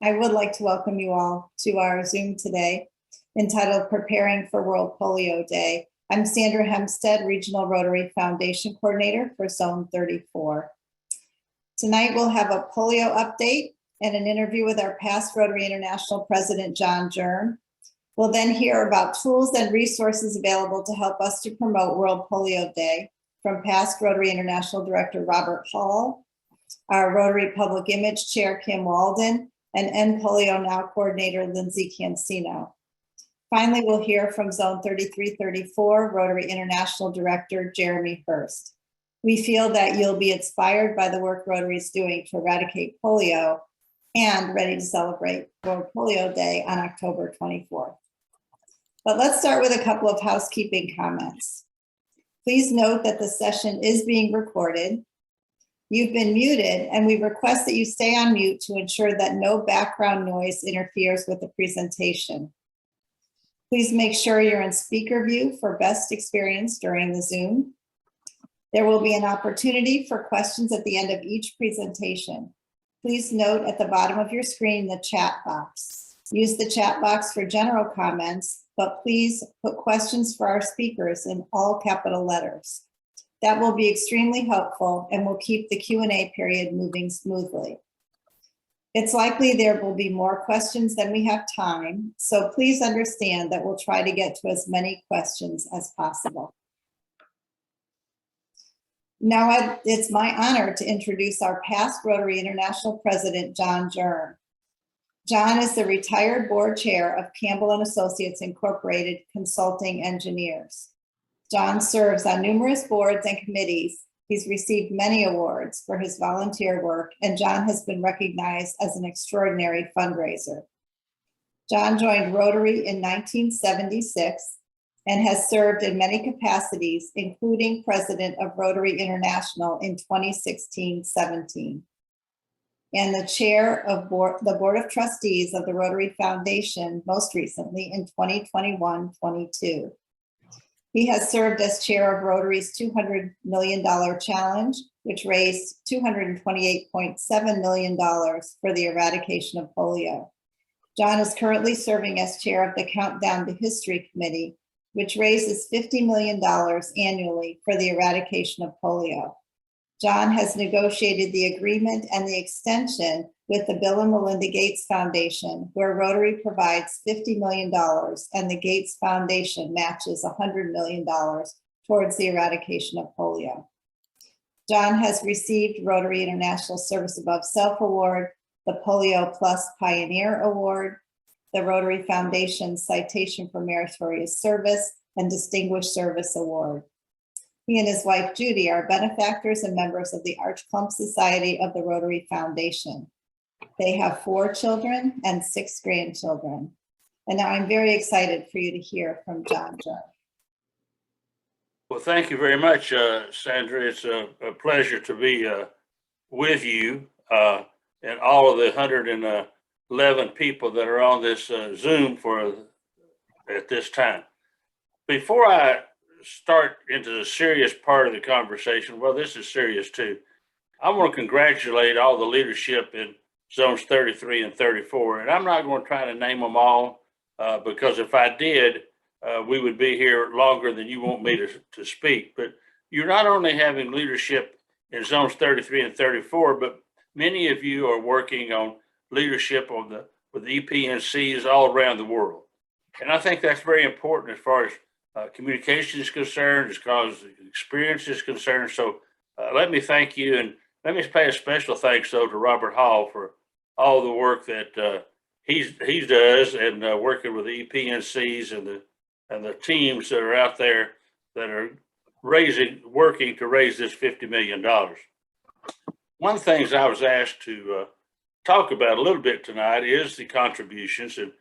I would like to welcome you all to our Zoom today entitled Preparing for World Polio Day. I'm Sandra Hempstead, Regional Rotary Foundation Coordinator for Zone 34. Tonight we'll have a polio update and an interview with our past Rotary International President, John Jern. We'll then hear about tools and resources available to help us to promote World Polio Day from past Rotary International Director Robert Hall, our Rotary Public Image Chair Kim Walden, and End Polio Now Coordinator Lindsay Cancino. Finally, we'll hear from Zone 3334 Rotary International Director Jeremy Hurst. We feel that you'll be inspired by the work Rotary is doing to eradicate polio and ready to celebrate World Polio Day on October 24th. But let's start with a couple of housekeeping comments. Please note that the session is being recorded. You've been muted, and we request that you stay on mute to ensure that no background noise interferes with the presentation. Please make sure you're in speaker view for best experience during the Zoom. There will be an opportunity for questions at the end of each presentation. Please note at the bottom of your screen the chat box. Use the chat box for general comments, but please put questions for our speakers in all capital letters. That will be extremely helpful and will keep the Q&A period moving smoothly. It's likely there will be more questions than we have time, so please understand that we'll try to get to as many questions as possible. Now, it's my honor to introduce our past Rotary International President, John Jern. John is the retired board chair of Campbell & Associates Incorporated Consulting Engineers. John serves on numerous boards and committees. He's received many awards for his volunteer work, and John has been recognized as an extraordinary fundraiser. John joined Rotary in 1976 and has served in many capacities, including president of Rotary International in 2016-17. And the chair of the Board of Trustees of the Rotary Foundation most recently in 2021-22. He has served as chair of Rotary's $200 million challenge, which raised $228.7 million for the eradication of polio. John is currently serving as chair of the Countdown to History Committee, which raises $50 million annually for the eradication of polio. John has negotiated the agreement and the extension with the Bill and Melinda Gates Foundation, where Rotary provides $50 million and the Gates Foundation matches $100 million towards the eradication of polio. John has received Rotary International Service Above Self Award, the Polio Plus Pioneer Award, the Rotary Foundation Citation for Meritorious Service, and Distinguished Service Award. He and his wife, Judy, are benefactors and members of the Arch Clump Society of the Rotary Foundation. They have 4 children and 6 grandchildren. And now I'm very excited for you to hear from John Jern. Well, thank you very much, Sandra. It's a pleasure to be with you and all of the 111 people that are on this Zoom at this time. Before I start into the serious part of the conversation, well, this is serious too. I want to congratulate all the leadership in zones 33 and 34, and I'm not going to try to name them all because if I did, we would be here longer than you want me to speak. But you're not only having leadership in zones 33 and 34, but many of you are working on leadership with EPNCs all around the world. And I think that's very important as far as communication is concerned, as far as experience is concerned. So let me thank you, and let me pay a special thanks though to Robert Hall for all the work that he does and working with the EPNCs and the teams that are out there that are working to raise this $50 million. One of the things I was asked to talk about a little bit tonight is the contributions and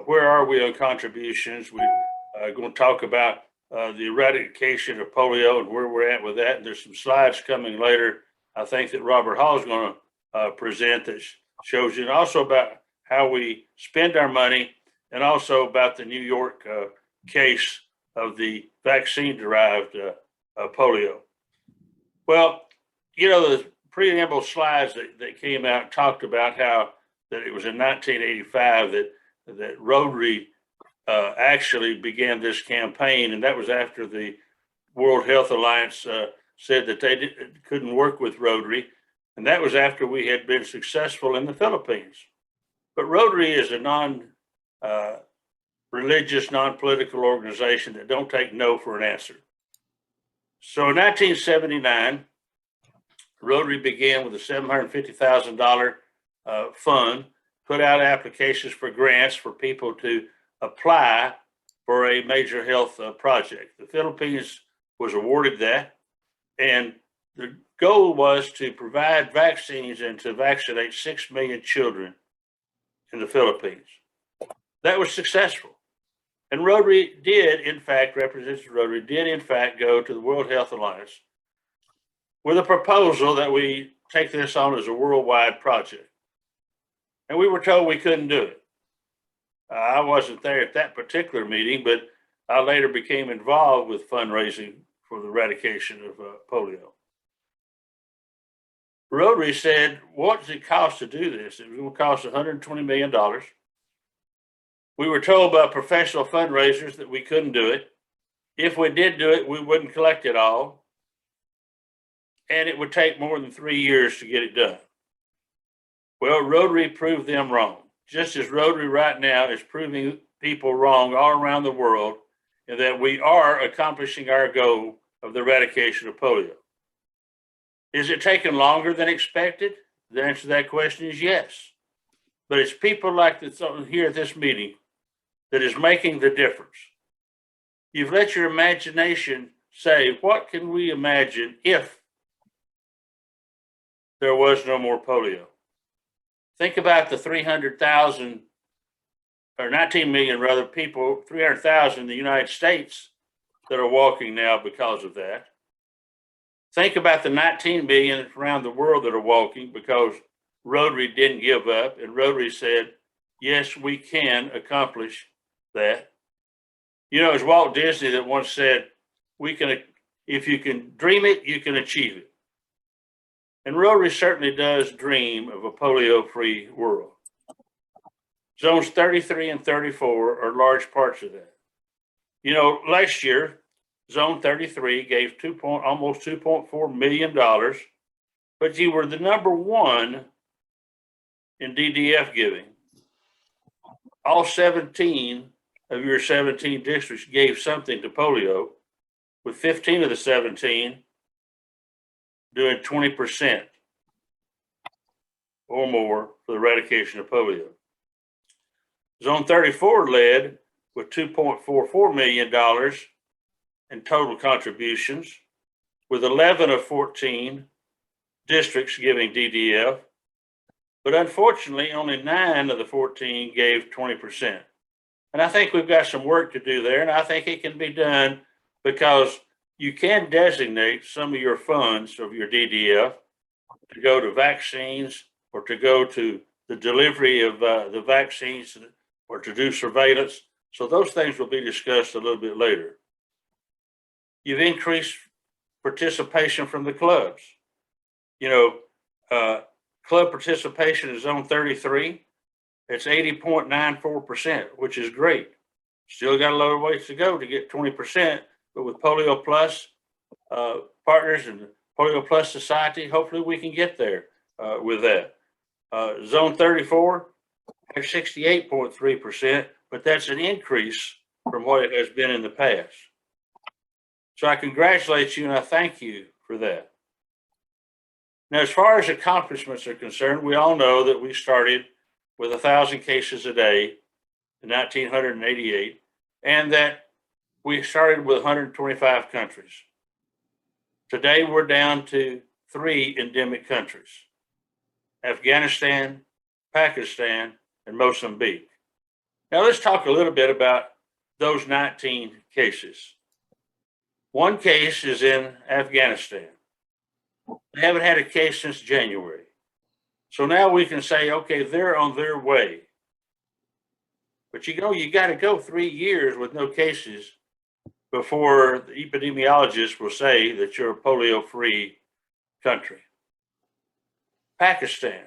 where are we on contributions. We're going to talk about the eradication of polio and where we're at with that. And there's some slides coming later, I think, that Robert Hall is going to present that shows you, and also about how we spend our money, and also about the New York case of the vaccine-derived polio. Well, you know, the preamble slides that came out talked about how that it was in 1985 that Rotary actually began this campaign, and that was after the World Health Alliance said that they couldn't work with Rotary, and that was after we had been successful in the Philippines. But Rotary is a non-religious, non-political organization that don't take no for an answer. So in 1979, Rotary began with a $750,000 fund, put out applications for grants for people to apply for a major health project. The Philippines was awarded that, and the goal was to provide vaccines and to vaccinate 6 million children in the Philippines. That was successful. And Rotary did, in fact, Representative Rotary did, in fact, go to the World Health Alliance with a proposal that we take this on as a worldwide project. And we were told we couldn't do it. I wasn't there at that particular meeting, but I later became involved with fundraising for the eradication of polio. Rotary said, what does it cost to do this? It was going to cost $120 million. We were told by professional fundraisers that we couldn't do it. If we did do it, we wouldn't collect it all. And it would take more than 3 years to get it done. Well, Rotary proved them wrong, just as Rotary right now is proving people wrong all around the world, and that we are accomplishing our goal of the eradication of polio. Is it taking longer than expected? The answer to that question is yes. But it's people like this here at this meeting that is making the difference. You've let your imagination say, what can we imagine if there was no more polio? Think about the 300,000 or 19 million rather people, 300,000 in the United States that are walking now because of that. Think about the 19 million around the world that are walking because Rotary didn't give up, and Rotary said, yes, we can accomplish that. You know, it's Walt Disney that once said, if you can dream it, you can achieve it. And Rotary certainly does dream of a polio-free world. Zones 33 and 34 are large parts of that. You know, last year, Zone 33 gave almost $2.4 million, but you were the #1 in DDF giving. All 17 of your 17 districts gave something to polio, with 15 of the 17 doing 20% or more for the eradication of polio. Zone 34 led with $2.44 million in total contributions, with 11 of 14 districts giving DDF, but unfortunately only 9 of the 14 gave 20%. And I think we've got some work to do there, and I think it can be done because you can designate some of your funds of your DDF to go to vaccines or to go to the delivery of the vaccines or to do surveillance. So those things will be discussed a little bit later. You've increased participation from the clubs. You know, club participation in Zone 33, it's 80.94%, which is great. Still got a lot of ways to go to get 20%, but with Polio Plus partners and Polio Plus Society, hopefully we can get there with that. Zone 34 has 68.3%, but that's an increase from what it has been in the past. So I congratulate you and I thank you for that. Now, as far as accomplishments are concerned, we all know that we started with 1,000 cases a day in 1988, and that we started with 125 countries. Today, we're down to 3 endemic countries: Afghanistan, Pakistan, and Mozambique. Now, let's talk a little bit about those 19 cases. One case is in Afghanistan. They haven't had a case since January. So now we can say, okay, they're on their way. But you know, you got to go 3 years with no cases before the epidemiologists will say that you're a polio-free country. Pakistan.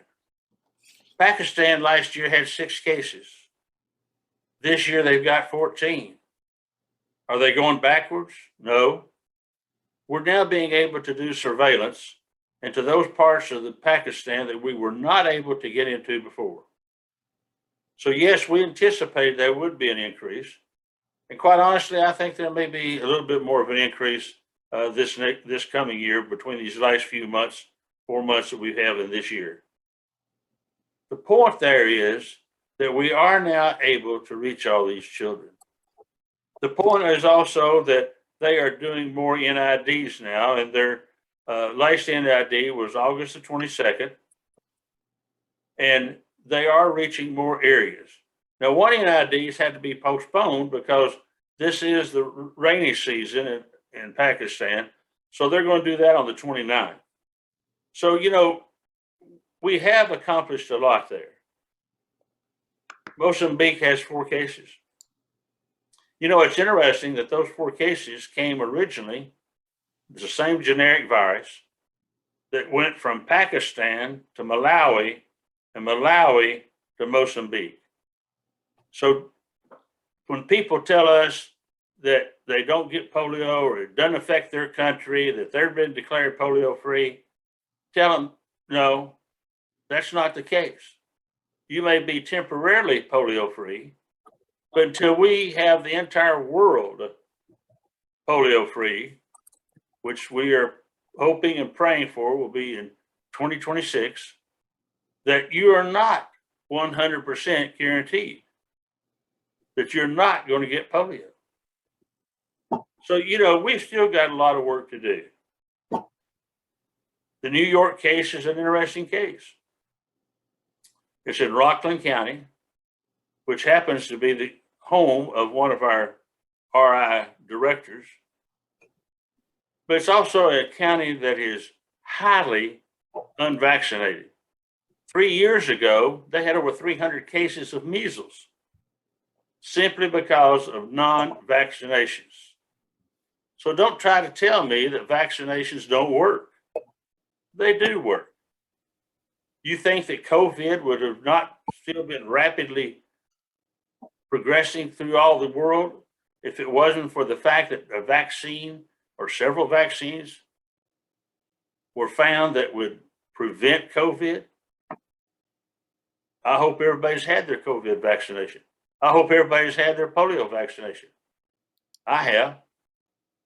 Pakistan last year had 6 cases. This year they've got 14. Are they going backwards? No. We're now being able to do surveillance into those parts of the Pakistan that we were not able to get into before. So yes, we anticipated there would be an increase. And quite honestly, I think there may be a little bit more of an increase this coming year between these last few months, 4 months that we have in this year. The point there is that we are now able to reach all these children. The point is also that they are doing more NIDs now, and their last NID was August the 22nd, and they are reaching more areas. Now, one NIDs had to be postponed because this is the rainy season in Pakistan, so they're going to do that on the 29th. So, you know, we have accomplished a lot there. Mozambique has 4 cases. You know, it's interesting that those 4 cases came originally, the same generic virus that went from Pakistan to Malawi and Malawi to Mozambique. So when people tell us that they don't get polio or it doesn't affect their country, that they've been declared polio free, tell them, no, that's not the case. You may be temporarily polio free, but until we have the entire world polio free, which we are hoping and praying for will be in 2026, that you are not 100% guaranteed that you're not going to get polio. So, you know, we've still got a lot of work to do. The New York case is an interesting case. It's in Rockland County, which happens to be the home of one of our RI directors. But it's also a county that is highly unvaccinated. 3 years ago, they had over 300 cases of measles simply because of non-vaccinations. So don't try to tell me that vaccinations don't work. They do work. You think that COVID would have not still been rapidly progressing through all the world if it wasn't for the fact that a vaccine or several vaccines were found that would prevent COVID? I hope everybody's had their COVID vaccination. I hope everybody's had their polio vaccination. I have.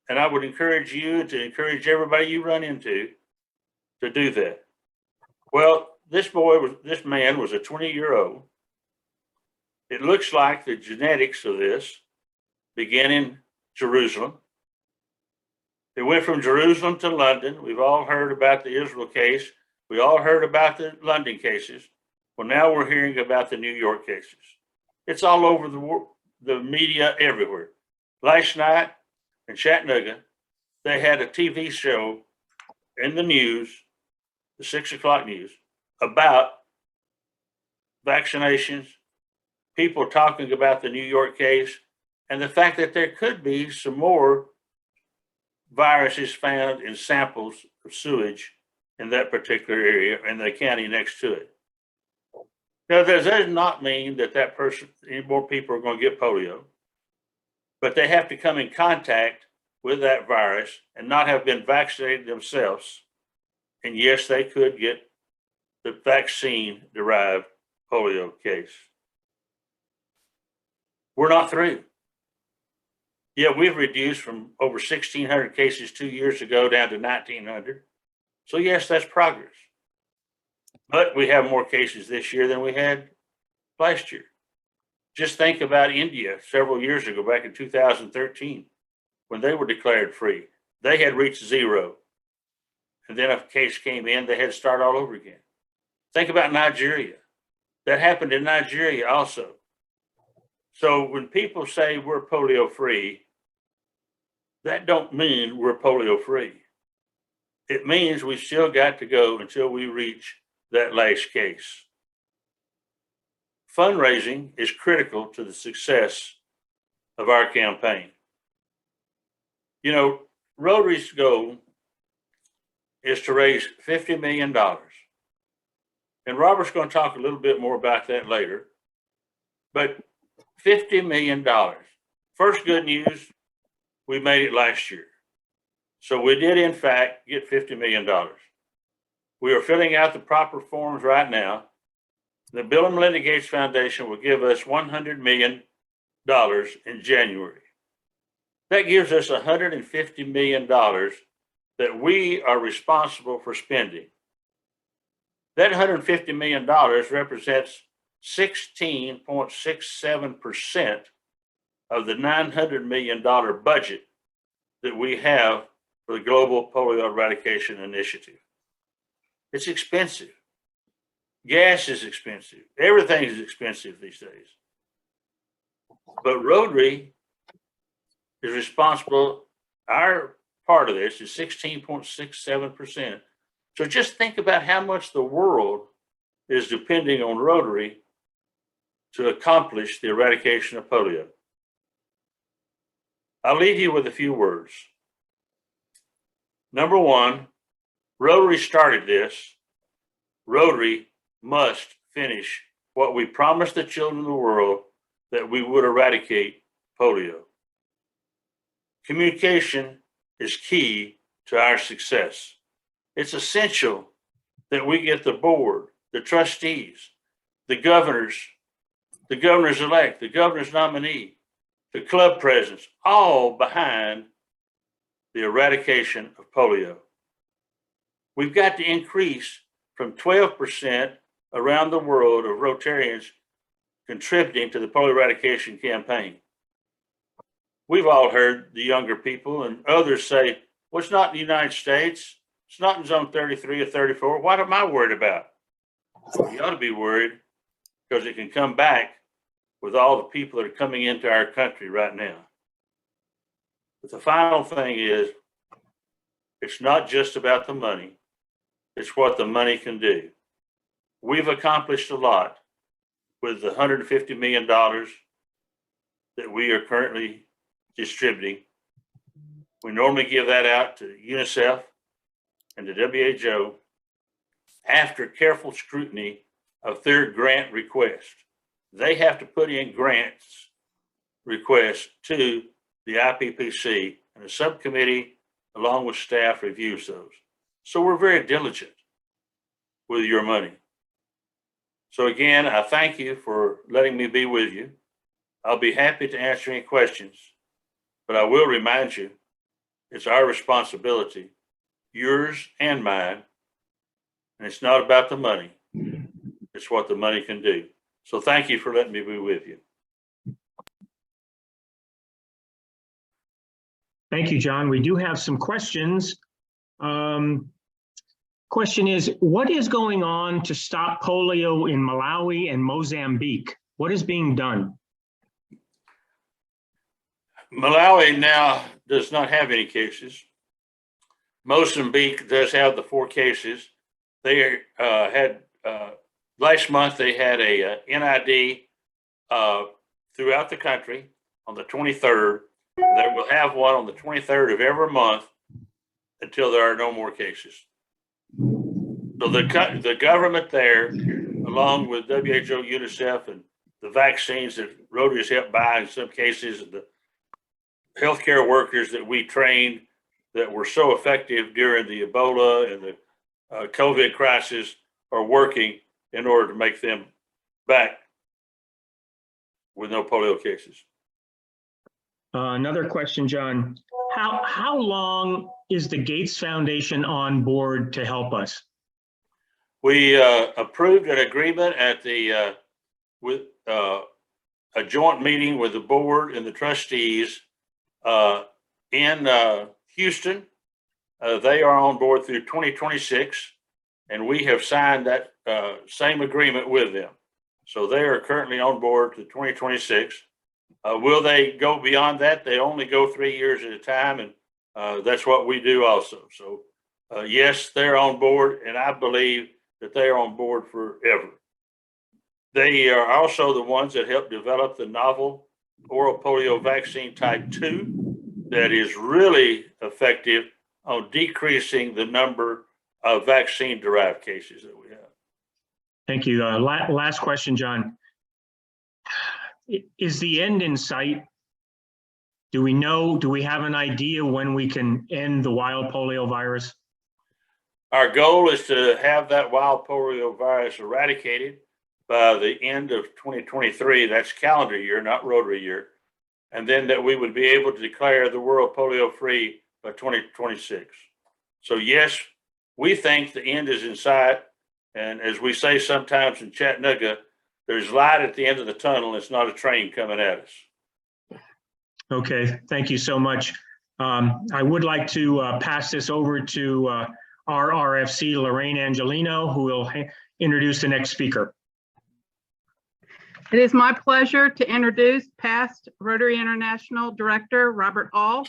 And I would encourage you to encourage everybody you run into to do that. Well, this man was a 20-year-old. It looks like the genetics of this began in Jerusalem. It went from Jerusalem to London. We've all heard about the Israel case. We all heard about the London cases. Well, now we're hearing about the New York cases. It's all over the media everywhere. Last night in Chattanooga, they had a TV show in the news, the 6 o'clock news, about vaccinations, people talking about the New York case, and the fact that there could be some more viruses found in samples of sewage in that particular area and the county next to it. Now, that does not mean that any more people are going to get polio, but they have to come in contact with that virus and not have been vaccinated themselves. And yes, they could get the vaccine-derived polio case. We're not through. Yeah, we've reduced from over 1,600 cases 2 years ago down to 1,900. So yes, that's progress. But we have more cases this year than we had last year. Just think about India several years ago, back in 2013, when they were declared free. They had reached 0. And then a case came in, they had to start all over again. Think about Nigeria. That happened in Nigeria also. So when people say we're polio free, that don't mean we're polio free. It means we still got to go until we reach that last case. Fundraising is critical to the success of our campaign. You know, Rotary's goal is to raise $50 million And Robert's going to talk a little bit more about that later. But $50 million. First good news, we made it last year. So we did, in fact, get $50 million. We are filling out the proper forms right now. The Bill and Melinda Gates Foundation will give us $100 million in January. That gives us $150 million that we are responsible for spending. That $150 million represents 16.67% of the $900 million budget that we have for the Global Polio Eradication Initiative. It's expensive. Gas is expensive. Everything is expensive these days. But Rotary is responsible. Our part of this is 16.67%. So just think about how much the world is depending on Rotary to accomplish the eradication of polio. I'll leave you with a few words. Number one, Rotary started this. Rotary must finish what we promised the children of the world, that we would eradicate polio. Communication is key to our success. It's essential that we get the board, the trustees, the governors-elect, the governor's nominee, the club presidents, all behind the eradication of polio. We've got to increase from 12% around the world of Rotarians contributing to the polio eradication campaign. We've all heard the younger people and others say, well, it's not in the United States. It's not in zone 33 or 34. What am I worried about? You ought to be worried because it can come back with all the people that are coming into our country right now. But the final thing is, it's not just about the money. It's what the money can do. We've accomplished a lot with the $150 million that we are currently distributing. We normally give that out to UNICEF and the WHO after careful scrutiny of their grant request. They have to put in grants requests to the IPPC, and a subcommittee along with staff reviews those. So we're very diligent with your money. So again, I thank you for letting me be with you. I'll be happy to answer any questions, but I will remind you, it's our responsibility, yours and mine, and it's not about the money. It's what the money can do. So thank you for letting me be with you. Thank you, John. We do have some questions. Question is, what is going on to stop polio in Malawi and Mozambique? What is being done? Malawi now does not have any cases. Mozambique does have the 4 cases. They had, last month they had a NID throughout the country on the 23rd. They will have one on the 23rd of every month until there are no more cases. So the government there, along with WHO, UNICEF, and the vaccines that Rotary has helped buy in some cases, and the healthcare workers that we trained that were so effective during the Ebola and the COVID crisis, are working in order to make them back with no polio cases. Another question, John. How long is the Gates Foundation on board to help us? We approved an agreement at the with a joint meeting with the board and the trustees in Houston. They are on board through 2026, and we have signed that same agreement with them. So they are currently on board to 2026. Will they go beyond that? They only go 3 years at a time, and that's what we do also. So yes, they're on board, and I believe that they are on board forever. They are also the ones that helped develop the novel oral polio vaccine type 2 that is really effective on decreasing the number of vaccine-derived cases that we have. Thank you. Last question, John. Is the end in sight? Do we have an idea when we can end the wild polio virus? Our goal is to have that wild polio virus eradicated by the end of 2023. That's calendar year, not Rotary year. And then that we would be able to declare the world polio free by 2026. So yes, we think the end is in sight. And as we say sometimes in Chattanooga, there's light at the end of the tunnel. It's not a train coming at us. Okay, thank you so much. I would like to pass this over to our RFC, Lorraine Angelino, who will introduce the next speaker. It is my pleasure to introduce past Rotary International Director, Robert Hall.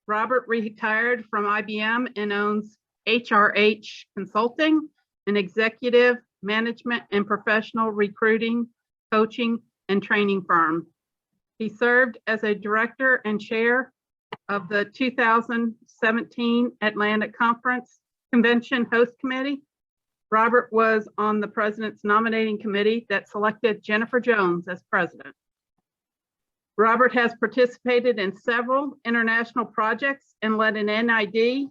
Robert retired from IBM and owns HRH Consulting, an executive management and professional recruiting, coaching, and training firm. He served as a director and chair of the 2017 Atlantic Convention Host Committee. Robert was on the president's nominating committee that selected Jennifer Jones as president. Robert has participated in several international projects and led an NID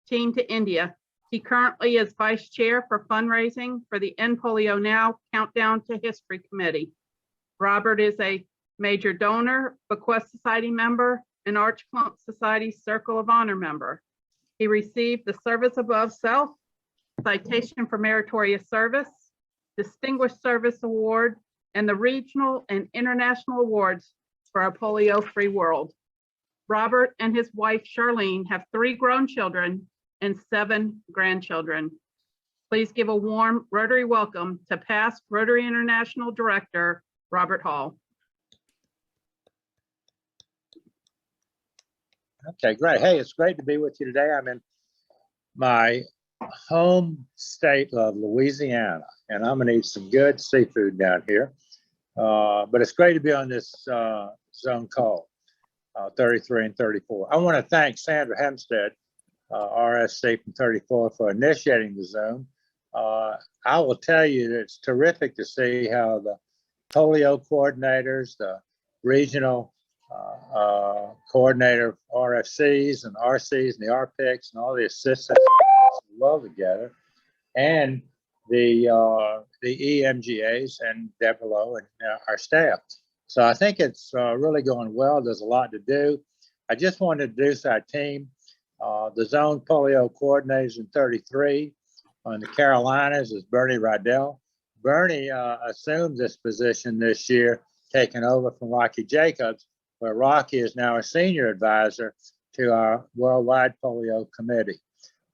team to India. He currently is vice chair for fundraising for the End Polio Now Countdown to History Committee. Robert is a major donor, Bequest Society member, and Archclump Society Circle of Honor member. He received the Service Above Self, Citation for Meritorious Service, Distinguished Service Award, and the regional and international awards for our polio-free world. Robert and his wife, Charlene, have 3 grown children and 7 grandchildren. Please give a warm Rotary welcome to past Rotary International Director, Robert Hall. Okay, great. Hey, it's great to be with you today. I'm in my home state of Louisiana, and I'm gonna eat some good seafood down here. But it's great to be on this zone call, 33 and 34. I want to thank Sandra Hempstead, RSC from 34, for initiating the zone. I will tell you that it's terrific to see how the polio coordinators, the regional coordinator RFCs and RCs and the RPICs and all the assistants well together, and the EMGAs and Deborah Lowe and our staff. So I think it's really going well. There's a lot to do. I just want to introduce our team. The zone polio coordinators in 33 on the Carolinas is Bernie Rydell. Bernie assumed this position this year, taking over from Rocky Jacobs, where Rocky is now a senior advisor to our Worldwide Polio Committee.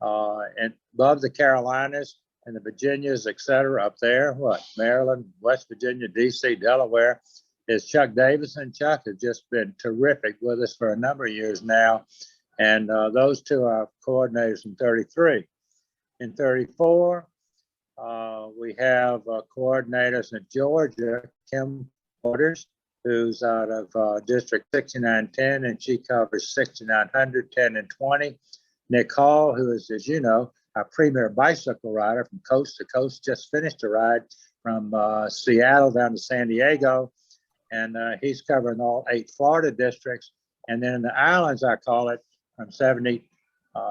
And above the Carolinas and the Virginias, et cetera, up there, Maryland, West Virginia, DC, Delaware, is Chuck Davison. Chuck has just been terrific with us for a number of years now. And those two are coordinators in 33. In 34, we have coordinators in Georgia, Kim Waters, who's out of District 6910, and she covers 6900, 10, and 20. Nick Hall, who is, as you know, our premier bicycle rider from coast to coast, just finished a ride from Seattle down to San Diego, and he's covering all 8 Florida districts. And then in the islands, I call it, from 70,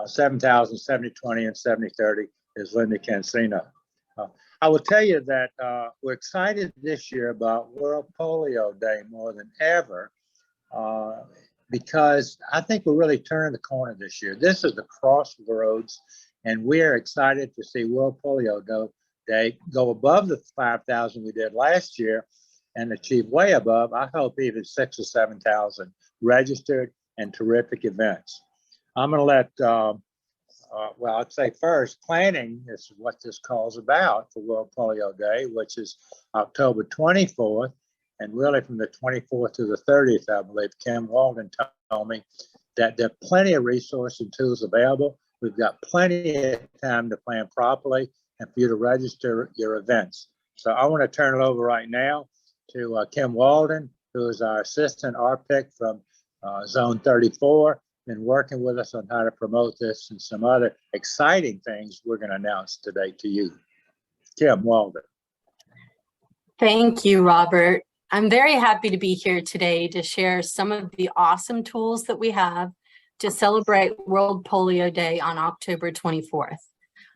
7,000, 7020, and 7030 is Linda Cancino. I will tell you that we're excited this year about World Polio Day more than ever, because I think we're really turning the corner this year. This is the crossroads, and we're excited to see World Polio Day go above the 5,000 we did last year and achieve way above, I hope, even 6,000 or 7,000 registered and terrific events. I'm going to let, well, I'd say first, planning is what this call's about for World Polio Day, which is October 24th. And really from the 24th to the 30th, I believe, Kim Walden told me that there are plenty of resources and tools available. We've got plenty of time to plan properly and for you to register your events. So I want to turn it over right now to Kim Walden, who is our assistant RPIC from Zone 34, and working with us on how to promote this and some other exciting things we're going to announce today to you. Kim Walden. Thank you, Robert. I'm very happy to be here today to share some of the awesome tools that we have to celebrate World Polio Day on October 24th.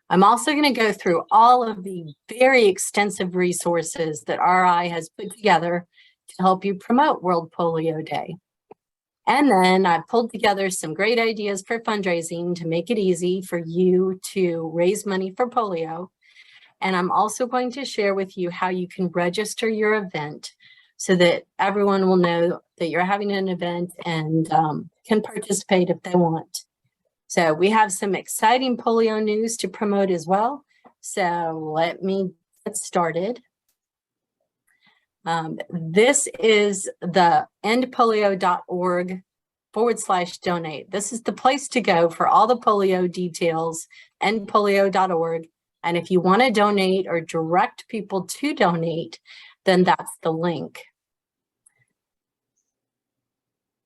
I'm also going to go through all of the very extensive resources that RI has put together to help you promote World Polio Day. And then I pulled together some great ideas for fundraising to make it easy for you to raise money for polio. And I'm also going to share with you how you can register your event so that everyone will know that you're having an event and can participate if they want. So we have some exciting polio news to promote as well. So let me get started. This is the endpolio.org/donate. This is the place to go for all the polio details, endpolio.org. And if you want to donate or direct people to donate, then that's the link.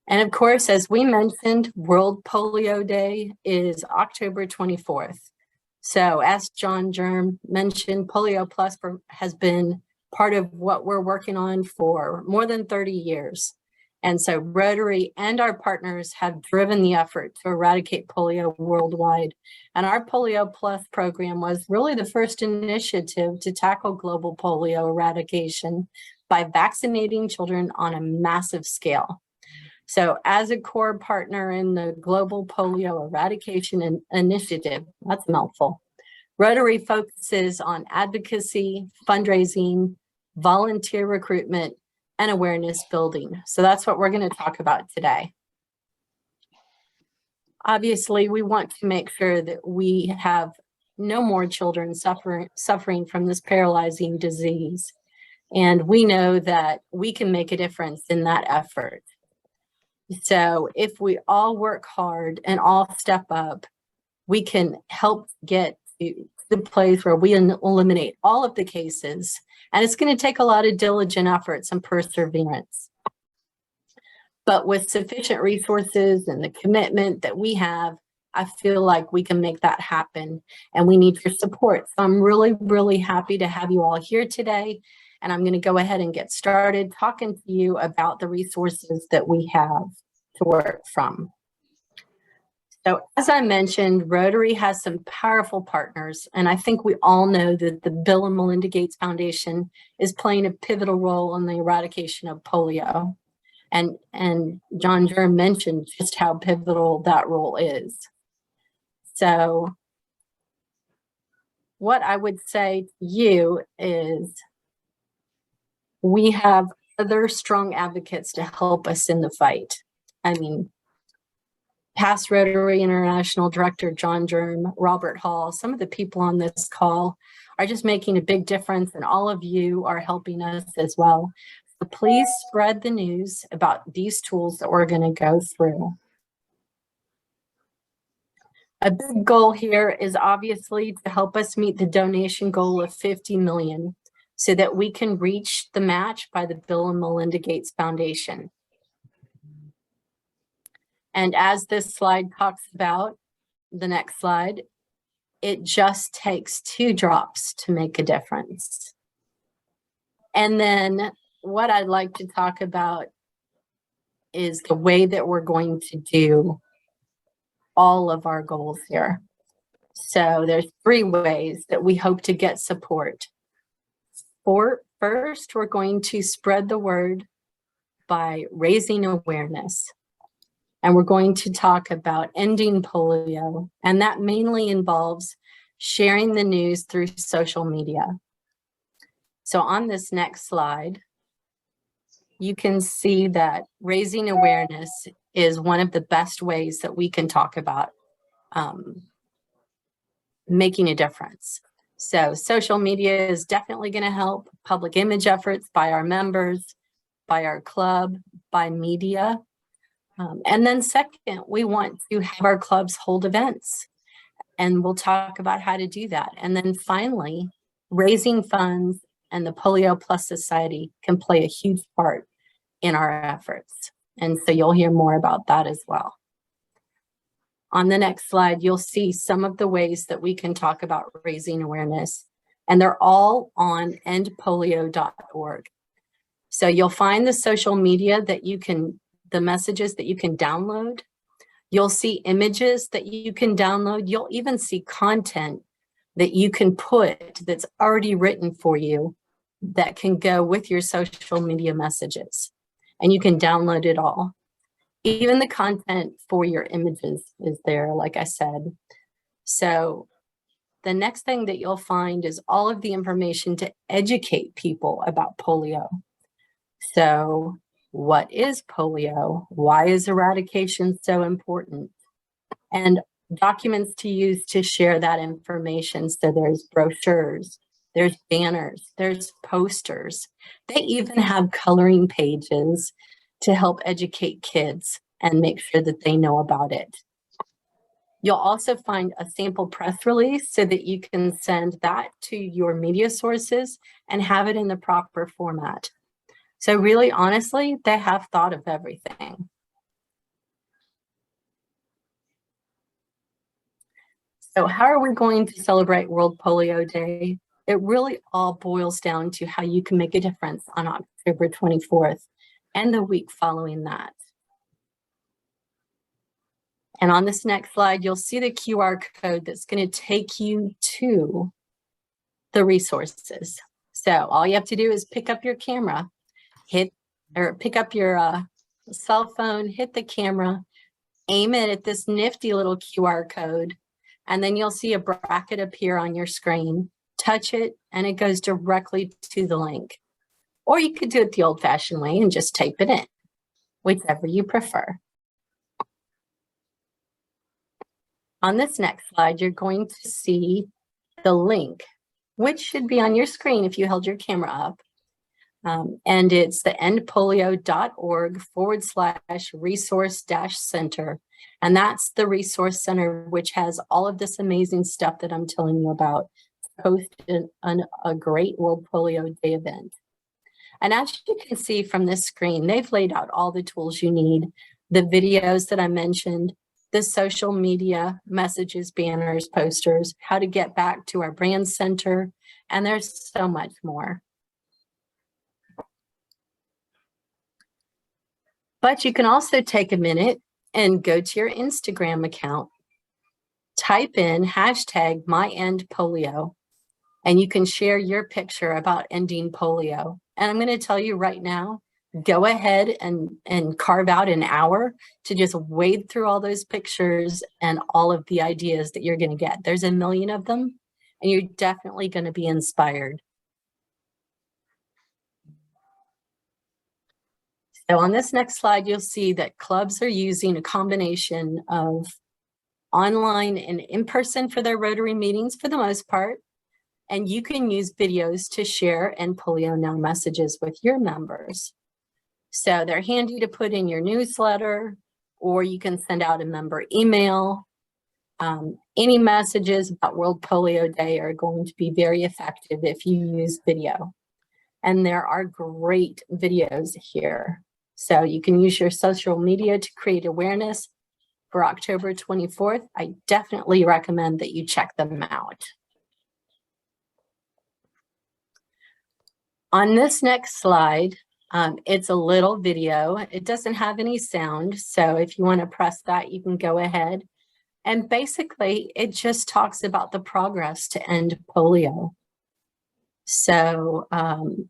And of course, as we mentioned, World Polio Day is October 24th. So as John Germ mentioned, Polio Plus has been part of what we're working on for more than 30 years. And so Rotary and our partners have driven the effort to eradicate polio worldwide. And our Polio Plus program was really the first initiative to tackle global polio eradication by vaccinating children on a massive scale. So as a core partner in the Global Polio Eradication Initiative, that's a mouthful, Rotary focuses on advocacy, fundraising, volunteer recruitment, and awareness building. So that's what we're going to talk about today. Obviously, we want to make sure that we have no more children suffering from this paralyzing disease. And we know that we can make a difference in that effort. So if we all work hard and all step up, we can help get to the place where we eliminate all of the cases. And it's going to take a lot of diligent efforts and perseverance. But with sufficient resources and the commitment that we have, I feel like we can make that happen, and we need your support. So I'm really, really happy to have you all here today. And I'm going to go ahead and get started talking to you about the resources that we have to work from. So as I mentioned, Rotary has some powerful partners, and I think we all know that the Bill and Melinda Gates Foundation is playing a pivotal role in the eradication of polio. And John Germ mentioned just how pivotal that role is. So what I would say to you is we have other strong advocates to help us in the fight. I mean, past Rotary International Director John Germ, Robert Hall, some of the people on this call are just making a big difference, and all of you are helping us as well. So please spread the news about these tools that we're going to go through. A big goal here is obviously to help us meet the donation goal of 50 million so that we can reach the match by the Bill and Melinda Gates Foundation. And as this slide talks about, the next slide, it just takes 2 drops to make a difference. And then what I'd like to talk about is the way that we're going to do all of our goals here. So there's 3 ways that we hope to get support. First, we're going to spread the word by raising awareness. And we're going to talk about ending polio, and that mainly involves sharing the news through social media. So on this next slide, you can see that raising awareness is one of the best ways that we can talk about making a difference. So social media is definitely going to help. Public image efforts by our members, by our club, by media. And then second, we want to have our clubs hold events, and we'll talk about how to do that. And then finally, raising funds and the Polio Plus Society can play a huge part in our efforts. And so you'll hear more about that as well. On the next slide, you'll see some of the ways that we can talk about raising awareness. and they're all on endpolio.org. So you'll find the social media that you can, the messages that you can download. You'll see images that you can download. You'll even see content that you can put that's already written for you that can go with your social media messages. And you can download it all. Even the content for your images is there, like I said. So the next thing that you'll find is all of the information to educate people about polio. So what is polio? Why is eradication so important? And documents to use to share that information. So there's brochures, there's banners, there's posters. They even have coloring pages to help educate kids and make sure that they know about it. You'll also find a sample press release so that you can send that to your media sources and have it in the proper format. So really, honestly, they have thought of everything. So how are we going to celebrate World Polio Day? It really all boils down to how you can make a difference on October 24th and the week following that. And on this next slide, you'll see the QR code that's going to take you to the resources. So all you have to do is pick up your camera, pick up your cell phone, hit the camera, aim it at this nifty little QR code, and then you'll see a bracket appear on your screen. Touch it, and it goes directly to the link. Or you could do it the old-fashioned way and just type it in, whichever you prefer. On this next slide, you're going to see the link, which should be on your screen if you held your camera up. And it's the endpolio.org/resource-center. And that's the resource center, which has all of this amazing stuff that I'm telling you about, hosted a great World Polio Day event. And as you can see from this screen, they've laid out all the tools you need, the videos that I mentioned, the social media messages, banners, posters, how to get back to our brand center, and there's so much more. But you can also take a minute and go to your Instagram account, type in #myendpolio, and you can share your picture about ending polio. And I'm going to tell you right now, go ahead and carve out an hour to just wade through all those pictures and all of the ideas that you're going to get. There's a million of them, and you're definitely going to be inspired. So on this next slide, you'll see that clubs are using a combination of online and in-person for their Rotary meetings for the most part. And you can use videos to share and Polio Now messages with your members. So they're handy to put in your newsletter, or you can send out a member email. Any messages about World Polio Day are going to be very effective if you use video. And there are great videos here. So you can use your social media to create awareness for October 24th. I definitely recommend that you check them out. On this next slide, it's a little video. It doesn't have any sound. So if you want to press that, you can go ahead. And basically, it just talks about the progress to end polio. So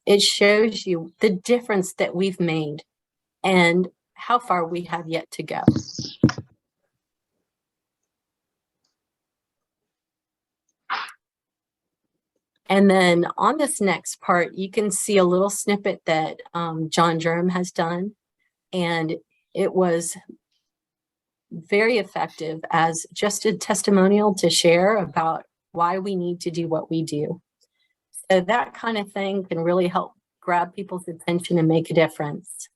it shows you the difference that we've made and how far we have yet to go. And then on this next part, you can see a little snippet that John Durham has done. And it was very effective as just a testimonial to share about why we need to do what we do. So that kind of thing can really help grab people's attention and make a difference.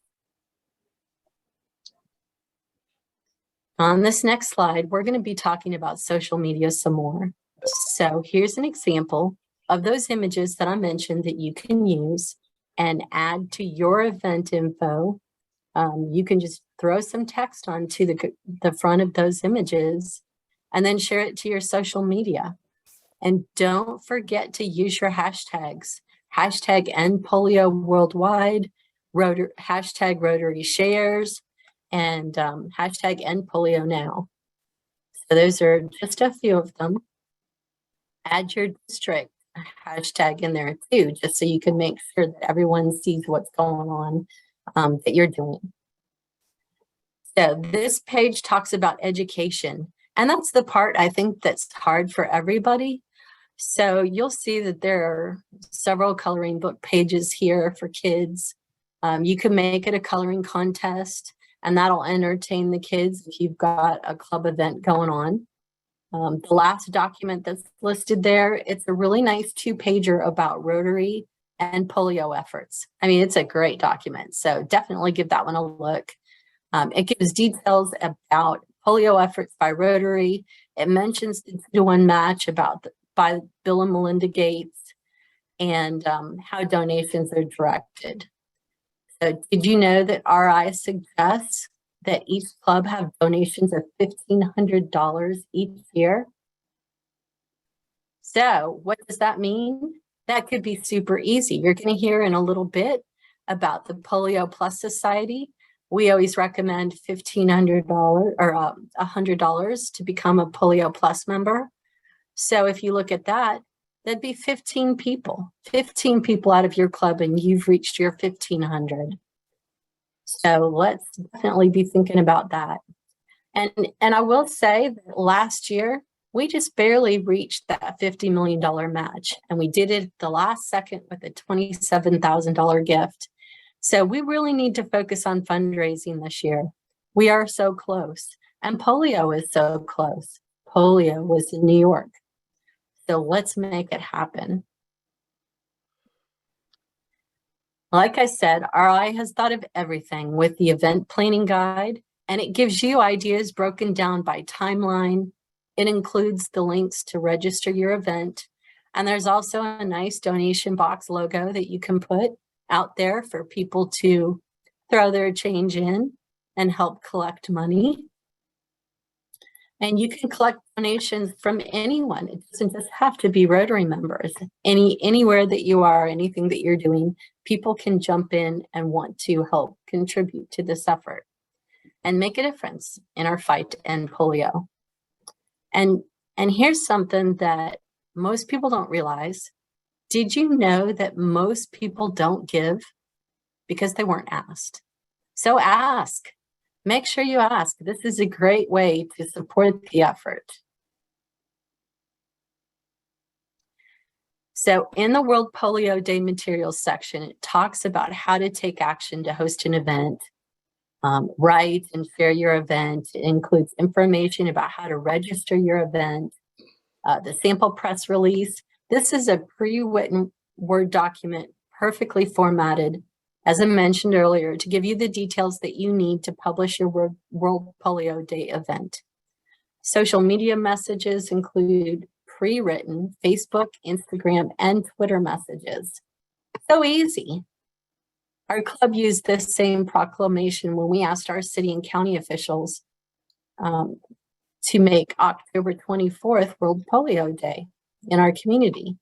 On this next slide, we're going to be talking about social media some more. So here's an example of those images that I mentioned that you can use and add to your event info. You can just throw some text onto the front of those images and then share it to your social media. And don't forget to use your hashtags. Hashtag End Polio Worldwide, hashtag Rotary Shares, and hashtag End Polio Now. So those are just a few of them. Add your district hashtag in there too, just so you can make sure that everyone sees what's going on that you're doing. So this page talks about education, and that's the part I think that's hard for everybody. So you'll see that there are several coloring book pages here for kids. You can make it a coloring contest, and that'll entertain the kids if you've got a club event going on. The last document that's listed there, it's a really nice 2-pager about Rotary and polio efforts. I mean, it's a great document, so definitely give that one a look. It gives details about polio efforts by Rotary. It mentions the 2-to-1 match by Bill and Melinda Gates, and how donations are directed. So did you know that RI suggests that each club have donations of $1,500 each year? So what does that mean? That could be super easy. You're going to hear in a little bit about the Polio Plus Society. We always recommend $1,500 or $100 to become a Polio Plus member. So if you look at that, that'd be 15 people out of your club, and you've reached your 1,500. So let's definitely be thinking about that. And I will say that last year, we just barely reached that $50 million match, and we did it at the last second with a $27,000 gift. So we really need to focus on fundraising this year. We are so close, and polio is so close. Polio was in New York. So let's make it happen. Like I said, RI has thought of everything with the event planning guide, and it gives you ideas broken down by timeline. It includes the links to register your event. And there's also a nice donation box logo that you can put out there for people to throw their change in and help collect money. And you can collect donations from anyone. It doesn't just have to be Rotary members. Anywhere that you are, anything that you're doing, people can jump in and want to help contribute to this effort and make a difference in our fight to end polio. And here's something that most people don't realize. Did you know that most people don't give because they weren't asked? So ask. Make sure you ask. This is a great way to support the effort. So in the World Polio Day materials section, it talks about how to take action to host an event, write and share your event. It includes information about how to register your event, the sample press release. This is a pre-written Word document, perfectly formatted, as I mentioned earlier, to give you the details that you need to publish your World Polio Day event. Social media messages include pre-written Facebook, Instagram, and Twitter messages. So easy. Our club used this same proclamation when we asked our city and county officials to make October 24th World Polio Day in our community.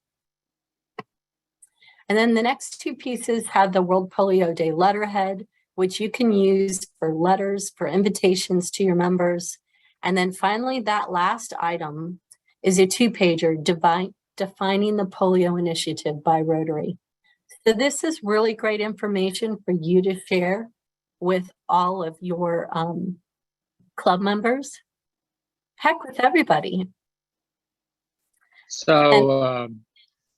And then the next 2 pieces have the World Polio Day letterhead, which you can use for letters, for invitations to your members. And then finally, that last item is a 2-pager defining the polio initiative by Rotary. So this is really great information for you to share with all of your club members. Heck, with everybody. So,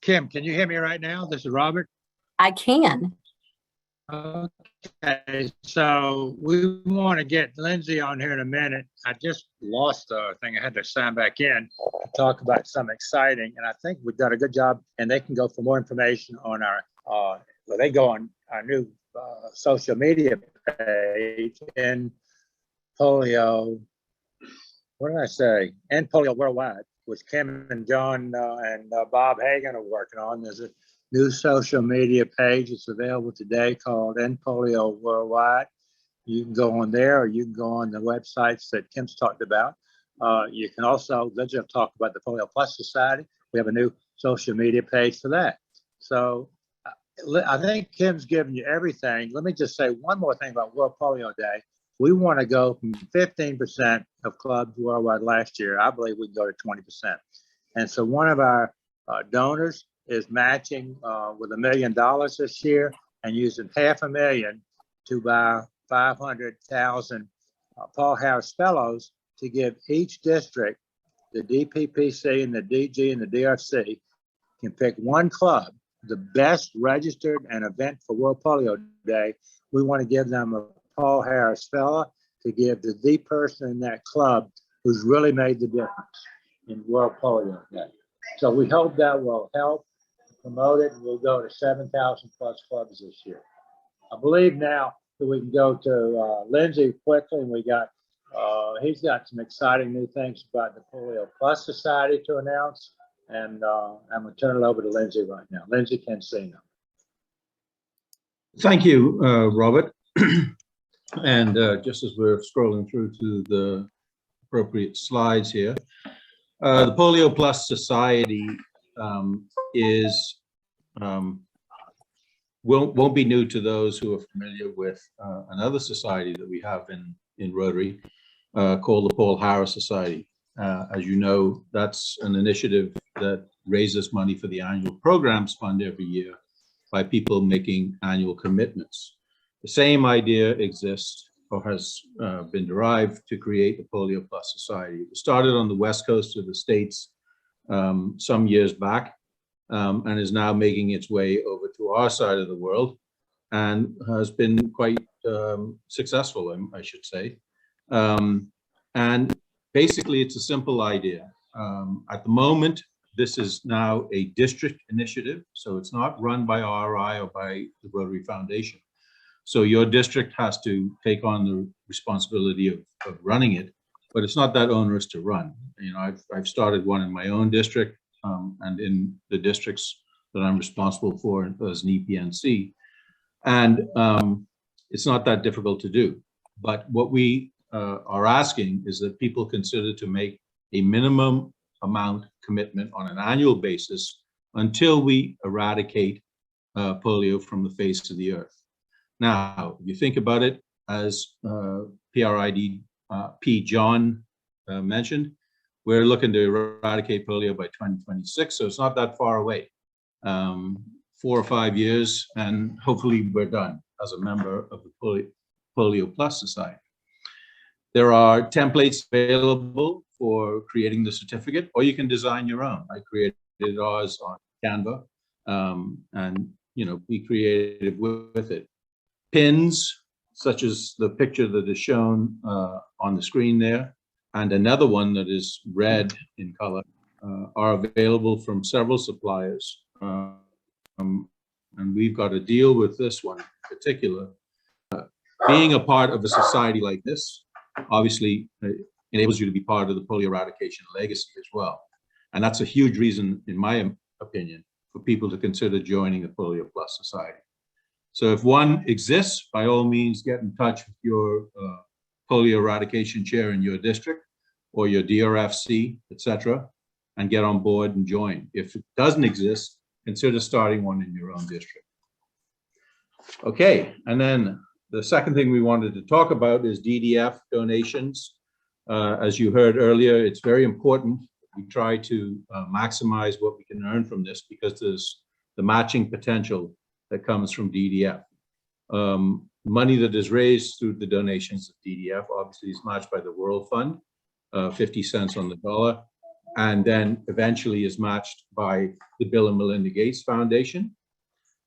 Kim, can you hear me right now? This is Robert. I can. Okay, so we want to get Lindsay on here in a minute. I just lost the thing. I had to sign back in to talk about something exciting, and I think we've done a good job. And they can go for more information on our, well, they go on our new social media page, and polio. What did I say? And Polio Worldwide, which Kim and John and Bob Hagan are working on. There's a new social media page. It's available today called End Polio Worldwide. You can go on there, or you can go on the websites that Kim's talked about. You can also, let's just talk about the Polio Plus Society. We have a new social media page for that. So I think Kim's given you everything. Let me just say one more thing about World Polio Day. We want to go from 15% of clubs worldwide last year. I believe we can go to 20%. And so one of our donors is matching with $1 million this year and using $500,000 to buy 500,000 Paul Harris Fellows to give each district, the DPPC and the DG and the DRC can pick one club, the best registered and event for World Polio Day. We want to give them a Paul Harris Fellow to give to the person in that club who's really made the difference in World Polio Day. So we hope that will help promote it, and we'll go to 7,000 plus clubs this year. I believe now that we can go to Lindsay quickly, and we got he's got some exciting new things about the Polio Plus Society to announce, and I'm going to turn it over to Lindsay right now. Lindsay Cancino. Thank you, Robert. And just as we're scrolling through to the appropriate slides here, the Polio Plus Society won't be new to those who are familiar with another society that we have in Rotary called the Paul Harris Society. As you know, that's an initiative that raises money for the annual programs fund every year by people making annual commitments. The same idea exists or has been derived to create the Polio Plus Society. It started on the west coast of the States some years back and is now making its way over to our side of the world and has been quite successful, I should say. And basically, it's a simple idea. At the moment, this is now a district initiative, so it's not run by RI or by the Rotary Foundation. So your district has to take on the responsibility of running it, but it's not that onerous to run. You know, I've started one in my own district and in the districts that I'm responsible for as an EPNC. And it's not that difficult to do. But what we are asking is that people consider to make a minimum amount commitment on an annual basis until we eradicate polio from the face of the earth. Now, if you think about it, as PRID P. John mentioned, we're looking to eradicate polio by 2026, so it's not that far away. 4 or 5 years, and hopefully we're done as a member of the Polio Plus Society. There are templates available for creating the certificate, or you can design your own. I created ours on Canva, and you know, be creative with it. Pins, such as the picture that is shown on the screen there, and another one that is red in color, are available from several suppliers. And we've got to deal with this one in particular. Being a part of a society like this, obviously, enables you to be part of the polio eradication legacy as well. And that's a huge reason, in my opinion, for people to consider joining the Polio Plus Society. So if one exists, by all means, get in touch with your polio eradication chair in your district or your DRFC, etc., and get on board and join. If it doesn't exist, consider starting one in your own district. Okay, and then the second thing we wanted to talk about is DDF donations. As you heard earlier, it's very important we try to maximize what we can earn from this, because there's the matching potential that comes from DDF. Money that is raised through the donations of DDF obviously is matched by the World Fund, 50 cents on the dollar, and then eventually is matched by the Bill and Melinda Gates Foundation.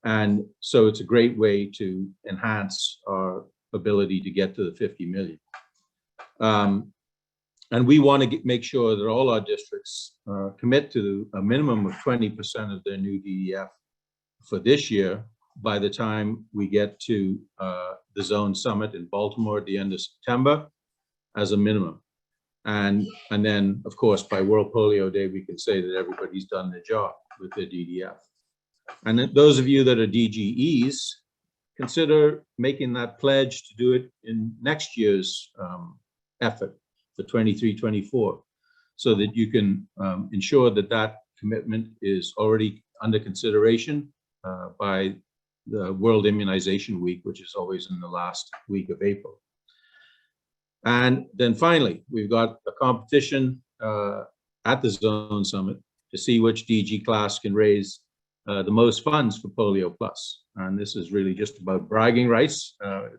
And so it's a great way to enhance our ability to get to the 50 million. And we want to make sure that all our districts commit to a minimum of 20% of their new DDF for this year by the time we get to the Zone Summit in Baltimore at the end of September as a minimum. And then, of course, by World Polio Day, we can say that everybody's done their job with their DDF. And then those of you that are DGEs, consider making that pledge to do it in next year's effort for 23-24, so that you can ensure that that commitment is already under consideration by the World Immunization Week, which is always in the last week of April. And then finally, we've got a competition at the Zone Summit to see which DG class can raise the most funds for Polio Plus. And this is really just about bragging rights.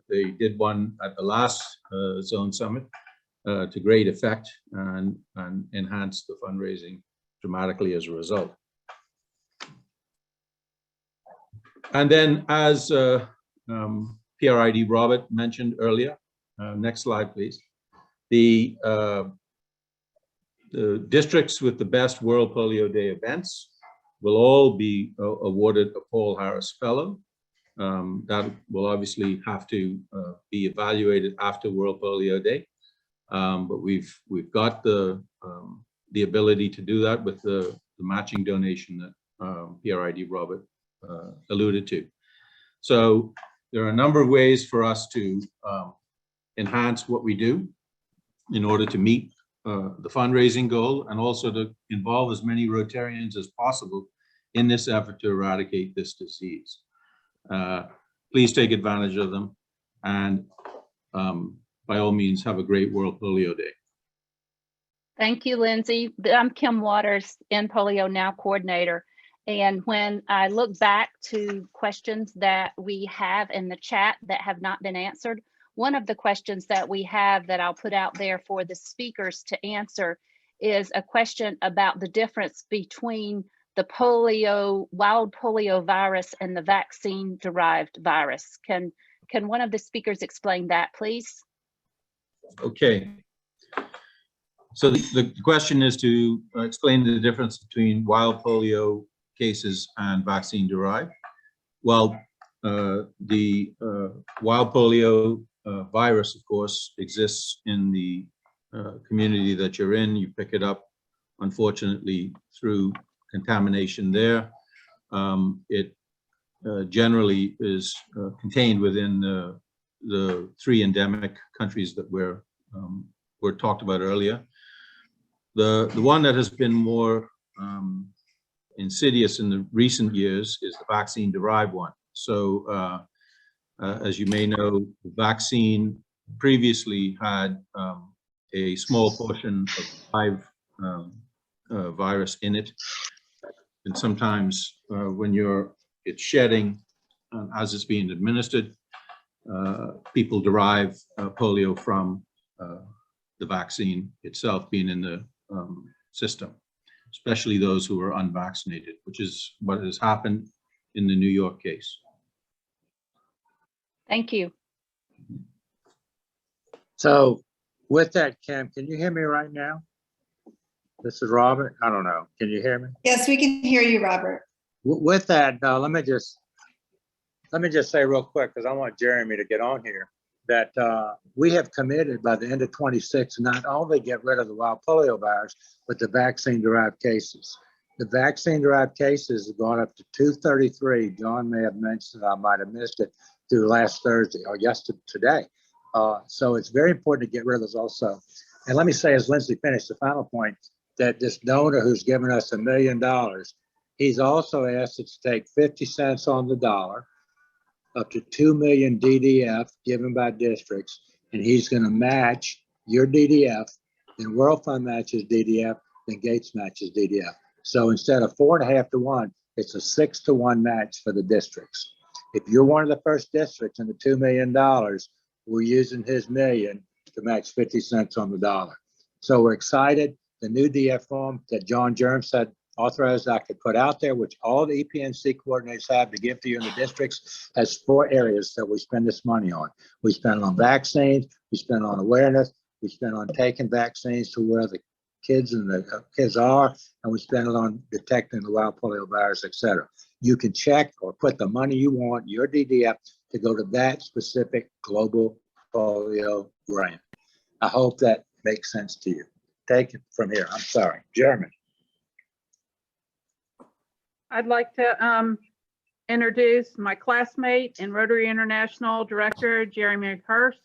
They did one at the last Zone Summit to great effect and enhanced the fundraising dramatically as a result. And then, as PRID Robert mentioned earlier, next slide, please. The districts with the best World Polio Day events will all be awarded a Paul Harris Fellow. That will obviously have to be evaluated after World Polio Day. But we've got the ability to do that with the matching donation that PRID Robert alluded to. So there are a number of ways for us to enhance what we do in order to meet the fundraising goal, and also to involve as many Rotarians as possible in this effort to eradicate this disease. Please take advantage of them, and by all means, have a great World Polio Day. Thank you, Lindsay. I'm Kim Waters, in Polio Now coordinator. And when I look back to questions that we have in the chat that have not been answered, one of the questions that we have that I'll put out there for the speakers to answer is a question about the difference between the wild polio virus and the vaccine-derived virus. Can one of the speakers explain that, please? Okay. So the question is to explain the difference between wild polio cases and vaccine-derived. Well, the wild polio virus, of course, exists in the community that you're in. You pick it up, unfortunately, through contamination there. It generally is contained within the 3 endemic countries that were talked about earlier. The one that has been more insidious in the recent years is the vaccine-derived one. So as you may know, the vaccine previously had a small portion of live virus in it. And sometimes when it's shedding as it's being administered, people derive polio from the vaccine itself being in the system, especially those who are unvaccinated, which is what has happened in the New York case. Thank you. So with that, Kim, can you hear me right now? This is Robert. I don't know. Can you hear me? Yes, we can hear you, Robert. With that, let me just say real quick, because I want Jeremy to get on here, that we have committed by the end of 26 not only get rid of the wild polio virus, but the vaccine-derived cases. The vaccine-derived cases have gone up to 233. John may have mentioned, I might have missed it, through last Thursday or today. So it's very important to get rid of those also. And let me say, as Lindsay finished, the final point, that this donor who's given us $1 million, he's also asked us to take 50 cents on the dollar, up to 2 million DDF given by districts, and he's going to match your DDF. Then World Fund matches DDF, then Gates matches DDF. So instead of 4.5 to 1, it's a 6 to 1 match for the districts. If you're one of the first districts in the $2 million, we're using his million to match 50 cents on the dollar. So we're excited. The new DF form that John Germ said authorized I could put out there, which all the EPNC coordinators have to give to you in the districts, has 4 areas that we spend this money on. We spend it on vaccines, we spend it on awareness, we spend it on taking vaccines to where the kids are, and we spend it on detecting the wild polio virus, et cetera. You can check or put the money you want, your DDF, to go to that specific global polio grant. I hope that makes sense to you. Take it from here. I'm sorry. Jeremy. I'd like to introduce my classmate and Rotary International Director, Jeremy Hurst.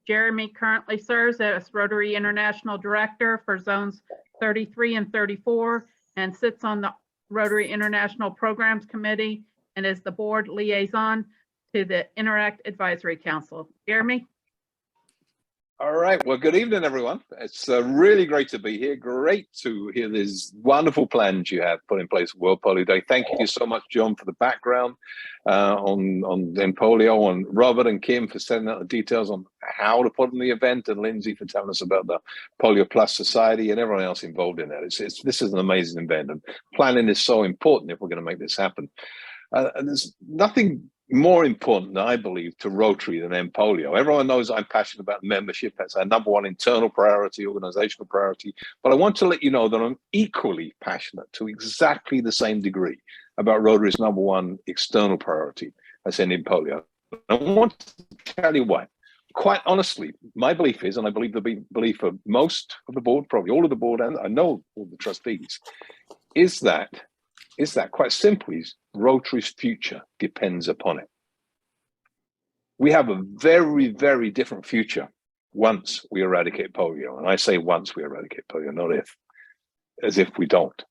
Jeremy currently serves as Rotary International Director for Zones 33 and 34 and sits on the Rotary International Programs Committee and is the board liaison to the Interact Advisory Council. Jeremy? All right. Well, good evening, everyone. It's really great to be here. Great to hear these wonderful plans you have put in place for World Polio Day. Thank you so much, John, for the background on polio, and Robert and Kim for sending out the details on how to put on the event, and Lindsay for telling us about the Polio Plus Society and everyone else involved in that. This is an amazing event, and planning is so important if we're going to make this happen. And there's nothing more important, I believe, to Rotary than polio. Everyone knows I'm passionate about membership. That's our #1 internal priority, organizational priority. But I want to let you know that I'm equally passionate to exactly the same degree about Rotary's #1 external priority, as ending polio. I want to tell you why. Quite honestly, my belief is, and I believe the belief of most of the board, probably all of the board, and I know all the trustees, is that quite simply, Rotary's future depends upon it. We have a very, very different future once we eradicate polio. And I say once we eradicate polio, not if, as if we don't.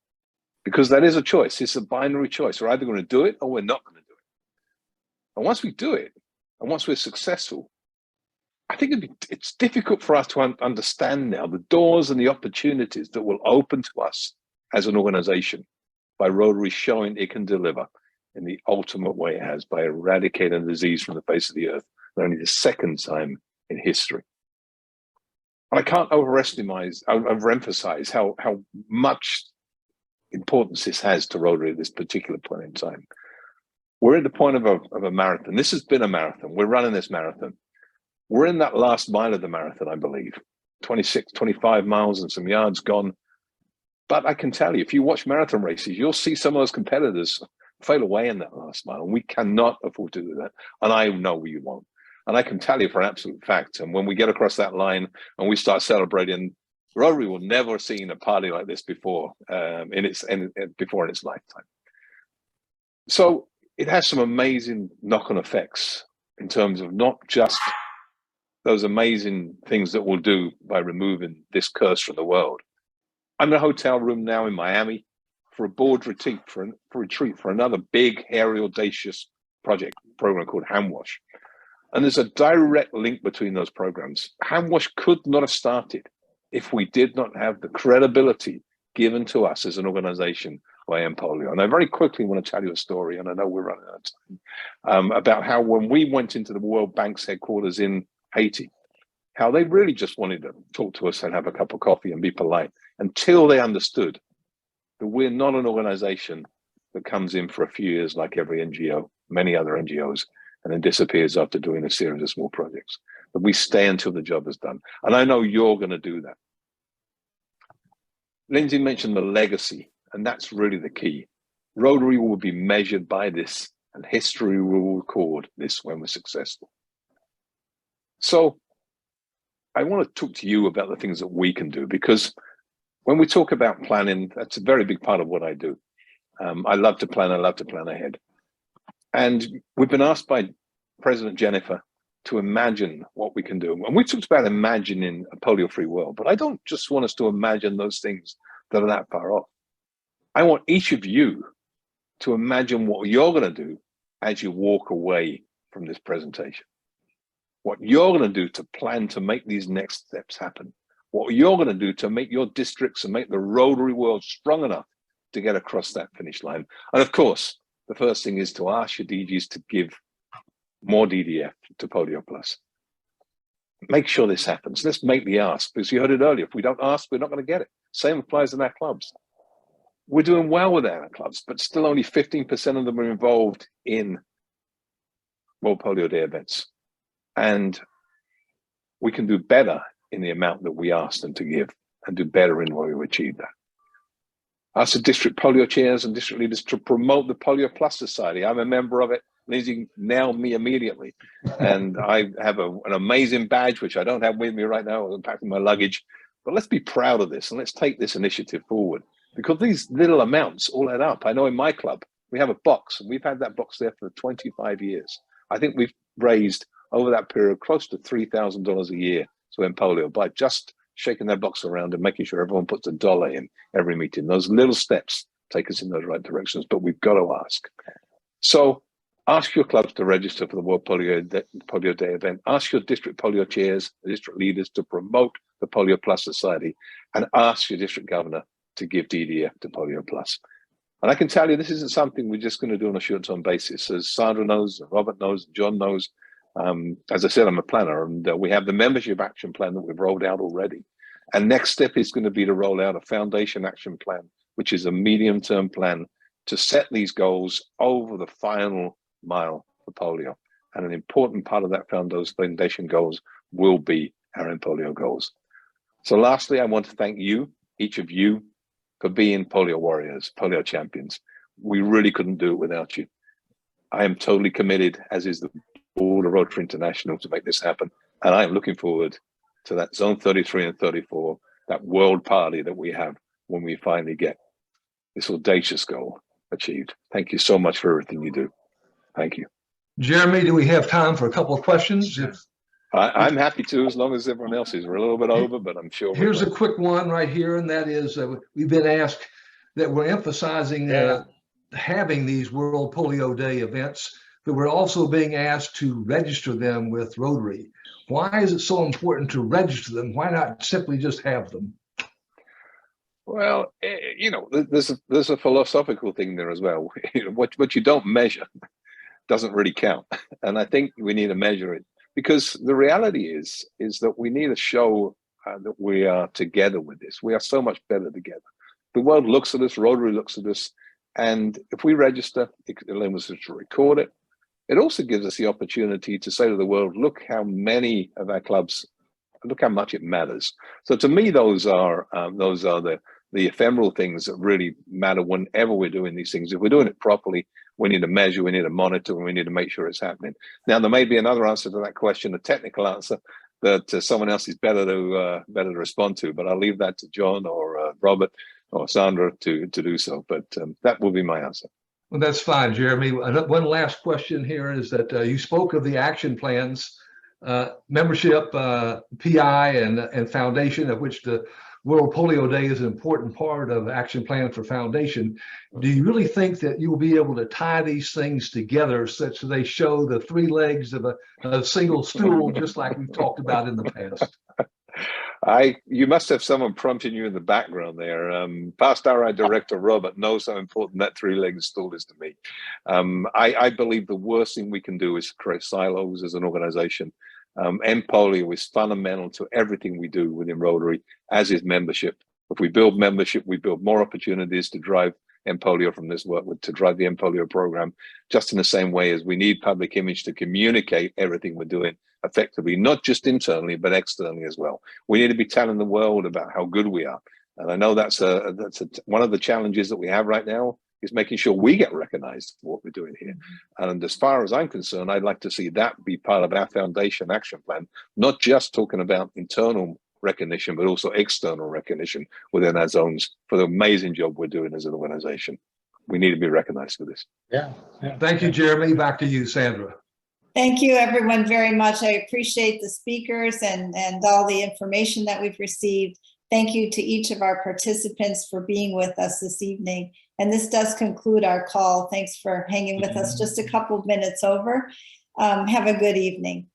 Because that is a choice. It's a binary choice. We're either going to do it or we're not going to do it. And once we do it, and once we're successful, I think it's difficult for us to understand now the doors and the opportunities that will open to us as an organization by Rotary showing it can deliver in the ultimate way it has, by eradicating disease from the face of the earth, for only the second time in history. And I can't overemphasize how much importance this has to Rotary at this particular point in time. We're at the point of a marathon. This has been a marathon. We're running this marathon. We're in that last mile of the marathon, I believe. 26, 25 miles and some yards gone. But I can tell you, if you watch marathon races, you'll see some of those competitors fail away in that last mile, and we cannot afford to do that. And I know we won't. And I can tell you for an absolute fact, and when we get across that line and we start celebrating, Rotary will never have seen a party like this before in its lifetime. So it has some amazing knock-on effects in terms of not just those amazing things that we'll do by removing this curse from the world. I'm in a hotel room now in Miami for a board retreat for another big, hairy, audacious program called Handwash. And there's a direct link between those programs. Handwash could not have started if we did not have the credibility given to us as an organization by polio. And I very quickly want to tell you a story, and I know we're running out of time, about how when we went into the World Bank's headquarters in Haiti, how they really just wanted to talk to us and have a cup of coffee and be polite until they understood that we're not an organization that comes in for a few years like every NGO, many other NGOs, and then disappears after doing a series of small projects. That we stay until the job is done. And I know you're going to do that. Lindsay mentioned the legacy, and that's really the key. Rotary will be measured by this, and history will record this when we're successful. So I want to talk to you about the things that we can do, because when we talk about planning, that's a very big part of what I do. I love to plan. I love to plan ahead. And we've been asked by President Jennifer to imagine what we can do. And we talked about imagining a polio-free world, but I don't just want us to imagine those things that are that far off. I want each of you to imagine what you're going to do as you walk away from this presentation. What you're going to do to plan to make these next steps happen. What you're going to do to make your districts and make the Rotary world strong enough to get across that finish line. And of course, the first thing is to ask your DGs to give more DDF to Polio Plus. Make sure this happens. Let's make the ask, because you heard it earlier. If we don't ask, we're not going to get it. Same applies in our clubs. We're doing well with our clubs, but still only 15% of them are involved in World Polio Day events. And we can do better in the amount that we ask them to give, and do better in where we achieve that. Ask the district polio chairs and district leaders to promote the Polio Plus Society. I'm a member of it. Lindsay nailed me immediately. And I have an amazing badge, which I don't have with me right now. I'm packing my luggage. But let's be proud of this, and let's take this initiative forward, because these little amounts all add up. I know in my club, we have a box, and we've had that box there for 25 years. I think we've raised over that period close to $3,000 a year to end polio by just shaking that box around and making sure everyone puts $1 in every meeting. Those little steps take us in those right directions, but we've got to ask. So ask your clubs to register for the World Polio Day event. Ask your district polio chairs, the district leaders to promote the Polio Plus Society, and ask your district governor to give DDF to Polio Plus. And I can tell you, this isn't something we're just going to do on a short-term basis. As Sandra knows, Robert knows, John knows, as I said, I'm a planner, and we have the membership action plan that we've rolled out already. And next step is going to be to roll out a foundation action plan, which is a medium-term plan to set these goals over the final mile for polio. And an important part of that foundation goals will be our end polio goals. So lastly, I want to thank you, each of you, for being polio warriors, polio champions. We really couldn't do it without you. I am totally committed, as is the board of Rotary International, to make this happen. And I am looking forward to that zone 33 and 34, that world party that we have when we finally get this audacious goal achieved. Thank you so much for everything you do. Thank you. Jeremy, do we have time for a couple of questions? I'm happy to, as long as everyone else is. We're a little bit over, but I'm sure. Here's a quick one right here, and that is, we've been asked that we're emphasizing having these World Polio Day events, but we're also being asked to register them with Rotary. Why is it so important to register them? Why not simply just have them? Well, you know, there's a philosophical thing there as well. What you don't measure doesn't really count, and I think we need to measure it, because the reality is that we need to show that we are together with this. We are so much better together. The world looks at us, Rotary looks at us, and if we register, it allows us to record it. It also gives us the opportunity to say to the world, look how many of our clubs, look how much it matters. So to me, those are the ephemeral things that really matter whenever we're doing these things. If we're doing it properly, we need to measure, we need to monitor, and we need to make sure it's happening. Now, there may be another answer to that question, a technical answer that someone else is better to respond to, but I'll leave that to John or Robert or Sandra to do so. But that will be my answer. Well, that's fine, Jeremy. One last question here is that you spoke of the action plans, membership, PI, and foundation, of which the World Polio Day is an important part of the action plan for foundation. Do you really think that you will be able to tie these things together such that they show the three legs of a single stool, just like we've talked about in the past? You must have someone prompting you in the background there. Past RI Director Robert knows how important that three-legged stool is to me. I believe the worst thing we can do is create silos as an organization. End polio is fundamental to everything we do within Rotary, as is membership. If we build membership, we build more opportunities to drive end polio from this work, to drive the end polio program, just in the same way as we need public image to communicate everything we're doing effectively, not just internally, but externally as well. We need to be telling the world about how good we are. And I know that's one of the challenges that we have right now, is making sure we get recognized for what we're doing here. And as far as I'm concerned, I'd like to see that be part of our foundation action plan, not just talking about internal recognition, but also external recognition within our zones for the amazing job we're doing as an organization. We need to be recognized for this. Yeah. Thank you, Jeremy. Back to you, Sandra. Thank you, everyone, very much. I appreciate the speakers and all the information that we've received. Thank you to each of our participants for being with us this evening. And this does conclude our call. Thanks for hanging with us just a couple of minutes over. Have a good evening.